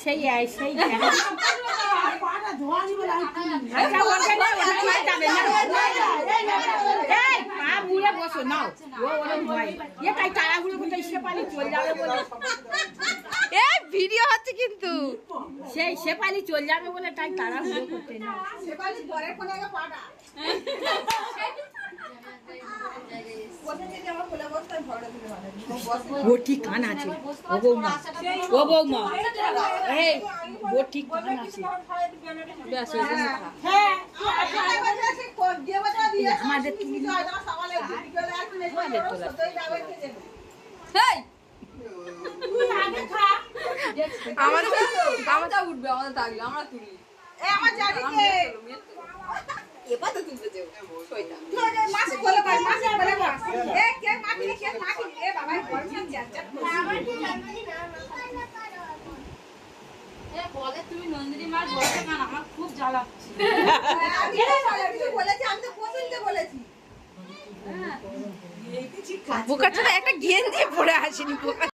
সেই সেই বুড়ে বসো নাও ও ওরম ভয় এ তাই তাড়াহুড়ো করতে শেপালি চলে যাবে বলে ভিডিও হচ্ছে কিন্তু সেই শেপালি চলে যাবে বলে তাই তাড়াহুড়ো করতে না ও ঠিক কান আছে ও বৌমা এই ও ঠিক কান আছে আমাদের আমাদের উঠবে আমাদের থাকলে আমরা তুলি এবার তো তুলতে দেবো তুমি নন্দিনী মার বলতে না আমার খুব জ্বালাচ্ছে বোকাটা একটা গেঞ্জি পরে আসেনি